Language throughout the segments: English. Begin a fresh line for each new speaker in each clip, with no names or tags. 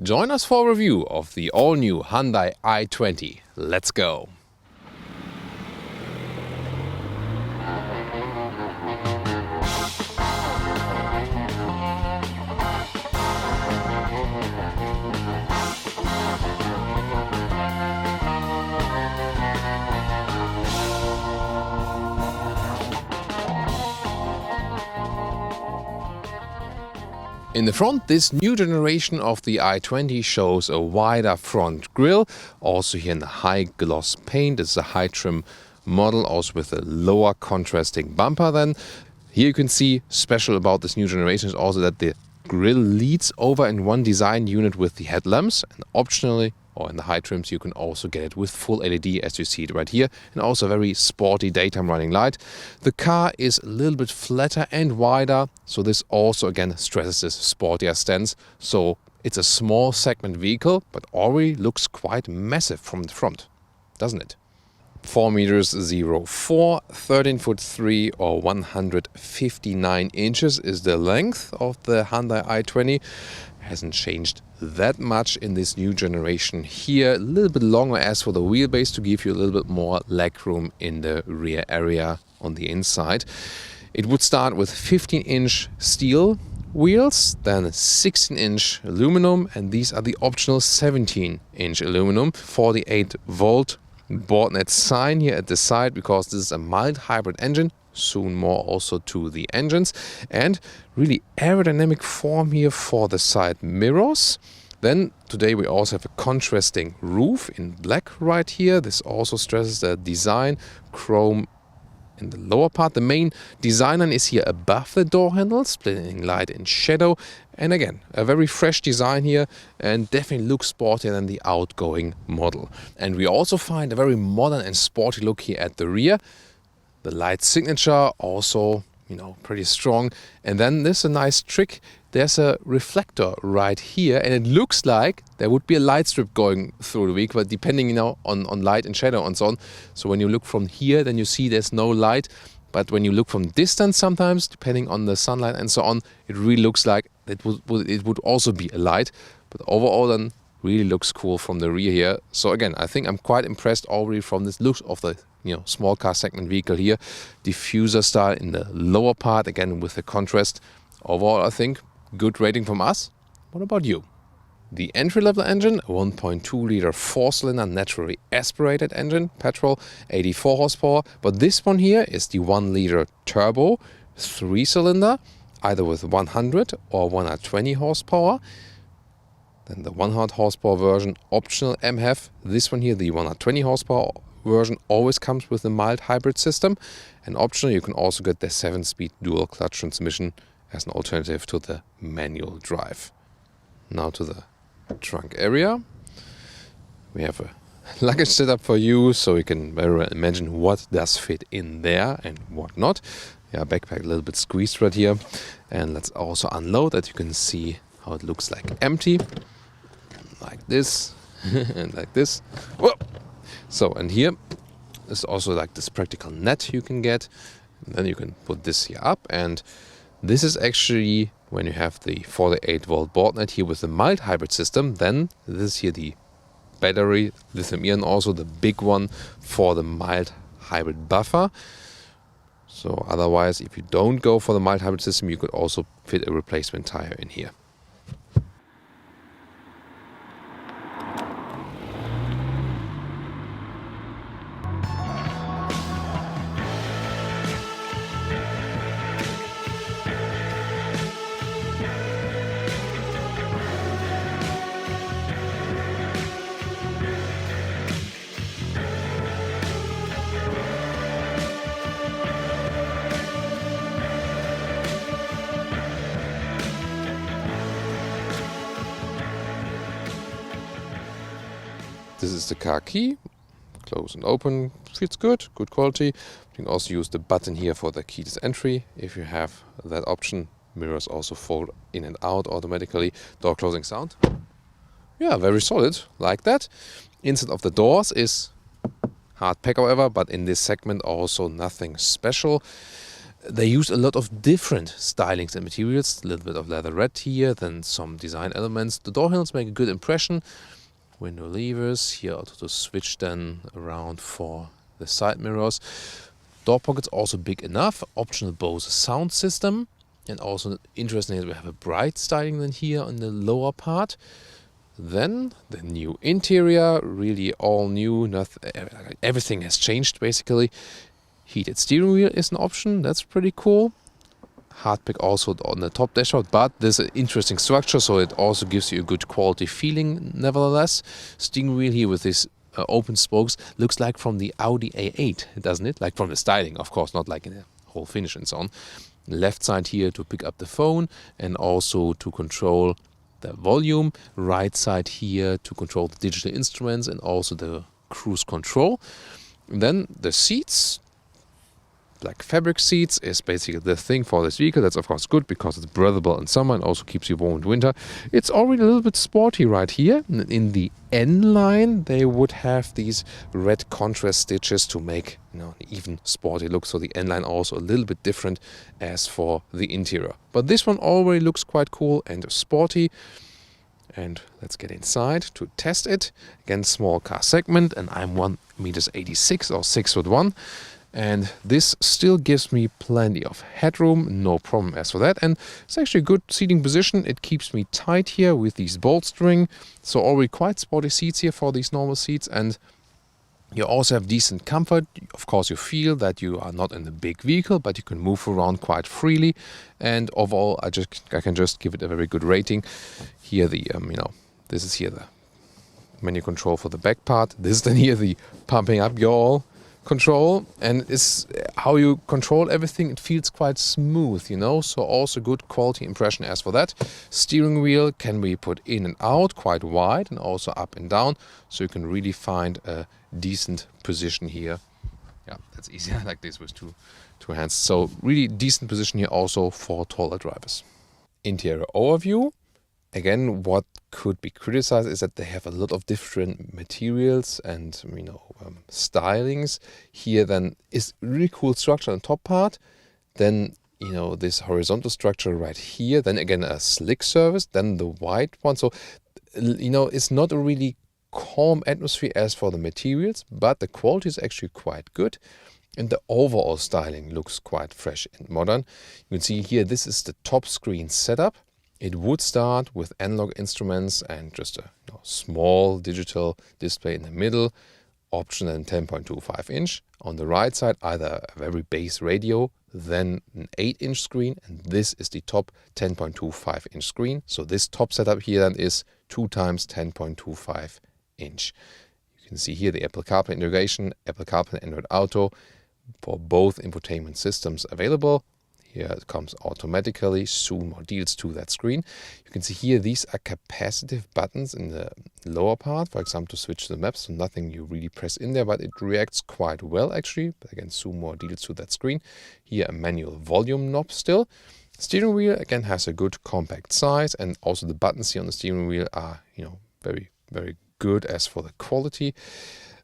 Join us for a review of the all-new Hyundai i20. Let's go! In the front, this new generation of the i20 shows a wider front grille, also here in the high gloss paint. It's a high trim model, also with a lower contrasting bumper then. Here you can see, special about this new generation is also that the grille leads over in one design unit with the headlamps, and optionally, or in the high trims, you can also get it with full LED as you see it right here, and also a very sporty daytime running light. The car is a little bit flatter and wider, so this also again stresses this sportier stance. So it's a small segment vehicle, but already looks quite massive from the front, doesn't it? 4 meters 04, 13 foot 3 or 159 inches is the length of the Hyundai i20. Hasn't changed that much in this new generation here. A little bit longer as for the wheelbase to give you a little bit more legroom in the rear area on the inside. It would start with 15-inch steel wheels, then 16-inch aluminum, and these are the optional 17-inch aluminum. 48-volt board net sign here at the side because this is a mild hybrid engine. Soon more also to the engines, and really aerodynamic form here for the side mirrors. Then today we also have a contrasting roof in black right here. This also stresses the design, chrome in the lower part. The main design is here above the door handle, splitting light and shadow. And again, a very fresh design here and definitely looks sportier than the outgoing model. And we also find a very modern and sporty look here at the rear. The light signature also, pretty strong. And then there's a nice trick. There's a reflector right here, and it looks like there would be a light strip going through the vehicle, but depending, on light and shadow and so on. So when you look from here, then you see there's no light. But when you look from distance sometimes, depending on the sunlight and so on, it really looks like it would also be a light. But overall then, really looks cool from the rear here. So again, I think I'm quite impressed already from this look of the small car segment vehicle here. Diffuser style in the lower part, again with the contrast. Overall, I think good rating from us. What about you? The entry-level engine, a 1.2-liter 4-cylinder naturally aspirated engine, petrol, 84 horsepower. But this one here is the 1-liter turbo, 3-cylinder, either with 100 or 120 horsepower. Then the 100 horsepower version, optional MHEV. This one here, the 120 horsepower version, always comes with a mild hybrid system. And optional, you can also get the 7-speed dual clutch transmission as an alternative to the manual drive. Now to the trunk area. We have a luggage setup for you, so you can very well imagine what does fit in there and what not. Yeah, backpack a little bit squeezed right here. And let's also unload that. You can see how it looks like empty. Like this and like this. Whoa! So, and here is also like this practical net you can get. And then you can put this here up, and this is actually when you have the 48-volt board net here with the mild hybrid system. Then this is here the battery, lithium-ion, also the big one for the mild hybrid buffer. So otherwise, if you don't go for the mild hybrid system, you could also fit a replacement tire in here. This is the car key, close and open, feels good quality. You can also use the button here for the keyless entry if you have that option. Mirrors also fold in and out automatically. Door closing sound. Yeah, very solid, like that. Inside of the doors is hard pack however, but in this segment also nothing special. they use a lot of different stylings and materials, a little bit of leatherette here, then some design elements. The door handles make a good impression. Window levers, here also to switch then around for the side mirrors. Door pockets also big enough, optional Bose sound system. And also interesting is we have a bright styling then here on the lower part. Then the new interior, really all new, everything has changed basically. Heated steering wheel is an option, that's pretty cool. Hardback also on the top dashboard, but there's an interesting structure, so it also gives you a good quality feeling nevertheless. Steering wheel here with this open spokes looks like from the Audi A8, doesn't it? Like from the styling, of course, not like in a whole finish and so on. Left side here to pick up the phone and also to control the volume. Right side here to control the digital instruments and also the cruise control. And then the seats. Black fabric seats is basically the thing for this vehicle. That's of course good because it's breathable in summer and also keeps you warm in winter. It's already a little bit sporty right here. In the N line they would have these red contrast stitches to make an even sporty look. So the N line also a little bit different as for the interior. But this one already looks quite cool and sporty. And let's get inside to test it. Again, small car segment, and I'm 1.86 m or 6'1". And this still gives me plenty of headroom, no problem as for that. And it's actually a good seating position. It keeps me tight here with these bolstering. So already quite sporty seats here for these normal seats. And you also have decent comfort. Of course, you feel that you are not in a big vehicle, but you can move around quite freely. And overall, I can just give it a very good rating. Here this is here the menu control for the back part. This is then here the pumping up your all control, and it's how you control everything. It feels quite smooth, so also good quality impression as for that. Steering wheel can be put in and out quite wide and also up and down, so you can really find a decent position here. Yeah, that's easy. I like this with two hands. So really decent position here also for taller drivers. Interior overview. Again, what could be criticized is that they have a lot of different materials and stylings. Here then is really cool structure on the top part. Then this horizontal structure right here. Then again a slick surface. Then the white one. So it's not a really calm atmosphere as for the materials, but the quality is actually quite good. And the overall styling looks quite fresh and modern. You can see here this is the top screen setup. It would start with analog instruments and just a small digital display in the middle, option and 10.25 inch. On the right side, either a very base radio, then an 8-inch screen, and this is the top 10.25 inch screen. So this top setup here then is 2 times 10.25 inch. You can see here the Apple CarPlay integration, Apple CarPlay and Android Auto for both infotainment systems available. Here it comes automatically, soon more deals to that screen. You can see here these are capacitive buttons in the lower part, for example, to switch the maps, so nothing you really press in there, but it reacts quite well actually. But again, soon more deals to that screen. Here a manual volume knob still. Steering wheel again has a good compact size, and also the buttons here on the steering wheel are very, very good as for the quality.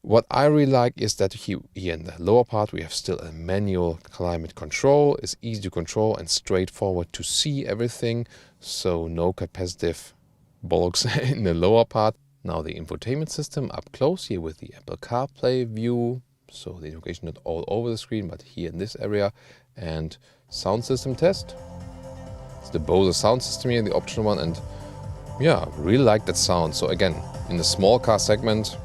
What I really like is that here in the lower part we have still a manual climate control. It's easy to control and straightforward to see everything, so no capacitive bollocks in the lower part. Now the infotainment system up close here with the Apple CarPlay view, so the navigation not all over the screen but here in this area. And sound system test. It's the Bose sound system here, the optional one, and yeah, really like that sound. So again, in the small car segment,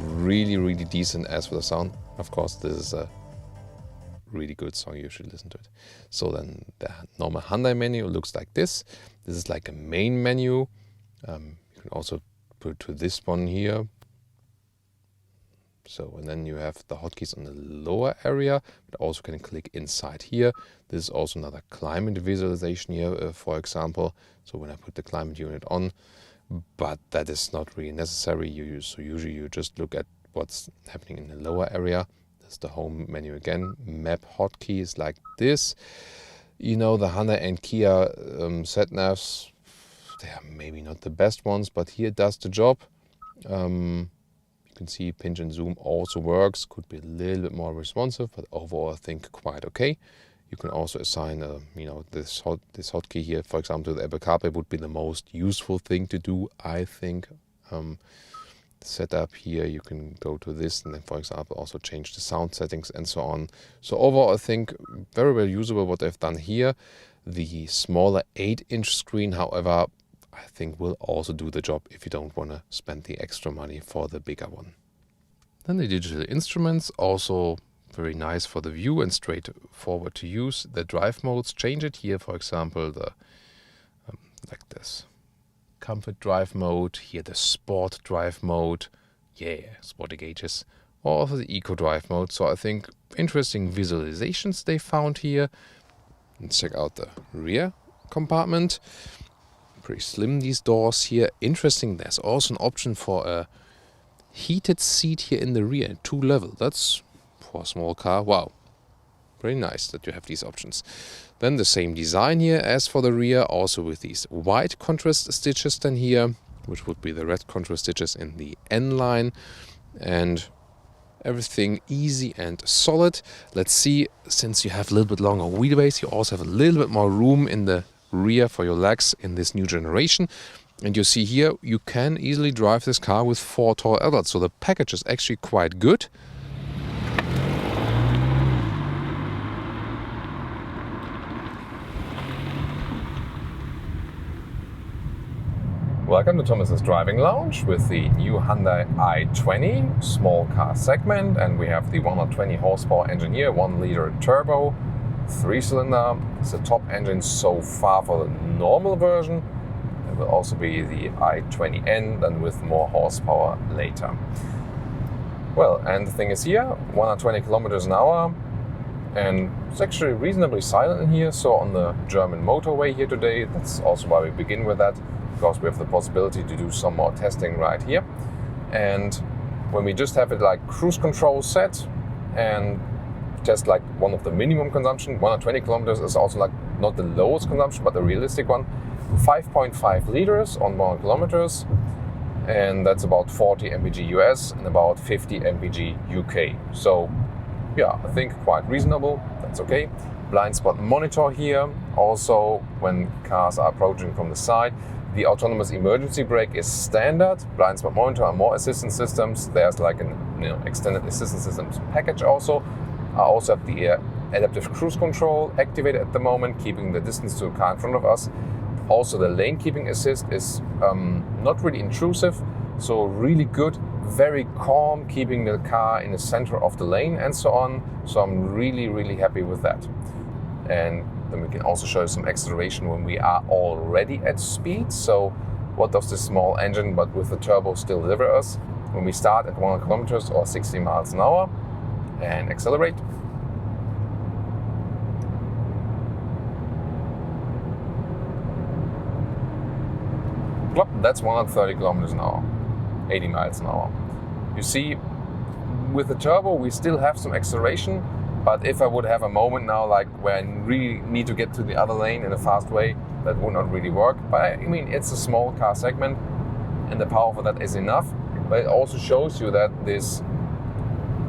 really, really decent as for the sound. Of course, this is a really good song. You should listen to it. So then the normal Hyundai menu looks like this. This is like a main menu. You can also put to this one here. So, and then you have the hotkeys on the lower area, but also can click inside here. This is also another climate visualization here, for example. So when I put the climate unit on, but that is not really necessary. So usually you just look at what's happening in the lower area. That's the home menu again. Map hotkeys like this. The Hyundai and Kia sat-navs, they are maybe not the best ones, but here it does the job. You can see pinch and zoom also works. Could be a little bit more responsive, but overall I think quite okay. You can also assign, this hotkey here, for example, the Apple CarPlay would be the most useful thing to do, I think. Setup here, you can go to this and then, for example, also change the sound settings and so on. So overall, I think very well usable what they've done here. The smaller 8-inch screen, however, I think will also do the job if you don't want to spend the extra money for the bigger one. Then the digital instruments, also very nice for the view and straightforward to use. The drive modes, change it here, for example, the like this. Comfort drive mode, here the sport drive mode, sporty gauges, or also the eco drive mode. So I think interesting visualizations they found here. Let's check out the rear compartment. Pretty slim, these doors here. Interesting, there's also an option for a heated seat here in the rear, 2 level. That's for a small car, wow. Very nice that you have these options. Then the same design here as for the rear, also with these white contrast stitches then here, which would be the red contrast stitches in the N line. And everything easy and solid. Let's see, since you have a little bit longer wheelbase, you also have a little bit more room in the rear for your legs in this new generation. And you see here, you can easily drive this car with 4 tall adults. So the package is actually quite good. Welcome to Thomas's Driving Lounge with the new Hyundai i20 small car segment, and we have the 120 horsepower engine here, 1 liter turbo, 3-cylinder. It's the top engine so far for the normal version. It will also be the i20N, then with more horsepower later. Well, and the thing is here, 120 kilometers an hour, and it's actually reasonably silent in here. So on the German motorway here today, that's also why we begin with that, because we have the possibility to do some more testing right here. And when we just have it like cruise control set and test like one of the minimum consumption, 120 kilometers is also like not the lowest consumption, but the realistic one, 5.5 liters on 100 kilometers. And that's about 40 mpg US and about 50 mpg UK. So yeah, I think quite reasonable, that's okay. Blind spot monitor here, also when cars are approaching from the side. The autonomous emergency brake is standard. Blind spot monitor and more assistance systems. There's like an extended assistance systems package also. I also have the adaptive cruise control activated at the moment, keeping the distance to the car in front of us. Also the lane keeping assist is not really intrusive, so really good, very calm, keeping the car in the center of the lane and so on. So I'm really happy with that. And then we can also show you some acceleration when we are already at speed. So what does this small engine but with the turbo still deliver us? When we start at 100 kilometers or 60 miles an hour and accelerate. Plop, that's 130 kilometers an hour, 80 miles an hour. You see, with the turbo we still have some acceleration. But if I would have a moment now like where I really need to get to the other lane in a fast way, that would not really work. But I mean, it's a small car segment and the power for that is enough. But it also shows you that this,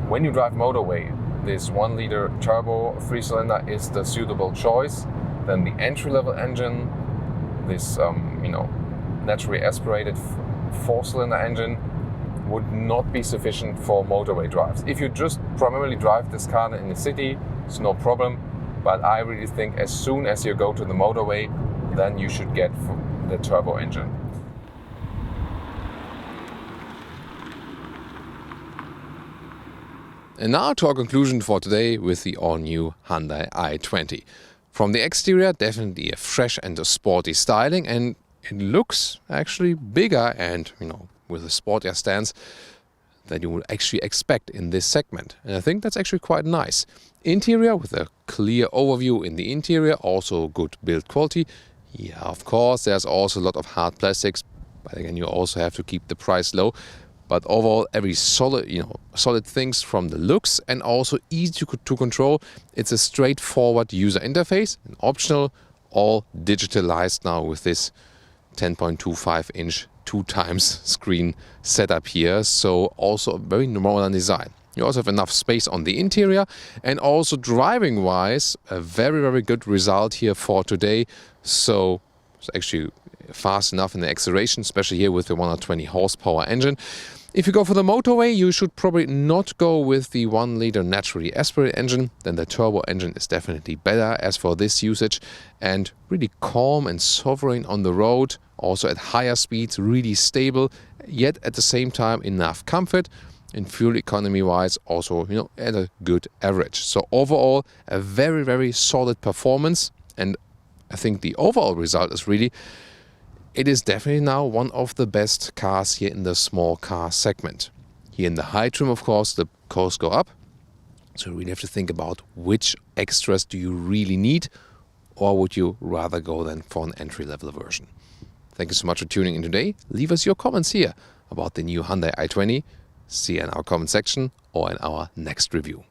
when you drive motorway, this 1 liter turbo 3-cylinder is the suitable choice. Then the entry-level engine, this naturally aspirated 4-cylinder engine, would not be sufficient for motorway drives. If you just primarily drive this car in the city, it's no problem. But I really think as soon as you go to the motorway, then you should get the turbo engine. And now to our conclusion for today with the all-new Hyundai i20. From the exterior, definitely a fresh and a sporty styling, and it looks actually bigger and, with a sportier stance that you would actually expect in this segment. And I think that's actually quite nice. Interior, with a clear overview in the interior, also good build quality. Yeah, of course, there's also a lot of hard plastics, but again, you also have to keep the price low. But overall, every solid, solid things from the looks and also easy to control. It's a straightforward user interface, and optional, all digitalized now with this 10.25-inch 2x screen setup here. So also a very modern design. You also have enough space on the interior, and also driving-wise, a very, very good result here for today. So it's actually fast enough in the acceleration, especially here with the 120 horsepower engine. If you go for the motorway, you should probably not go with the 1-liter naturally aspirated engine. Then the turbo engine is definitely better as for this usage, and really calm and sovereign on the road. Also at higher speeds, really stable, yet at the same time enough comfort. And fuel economy wise, also at a good average. So overall, a very, very solid performance. And I think the overall result is really, it is definitely now one of the best cars here in the small car segment. Here in the high trim, of course, the costs go up. So you really have to think about which extras do you really need, or would you rather go then for an entry-level version. Thank you so much for tuning in today. Leave us your comments here about the new Hyundai i20. See you in our comment section or in our next review.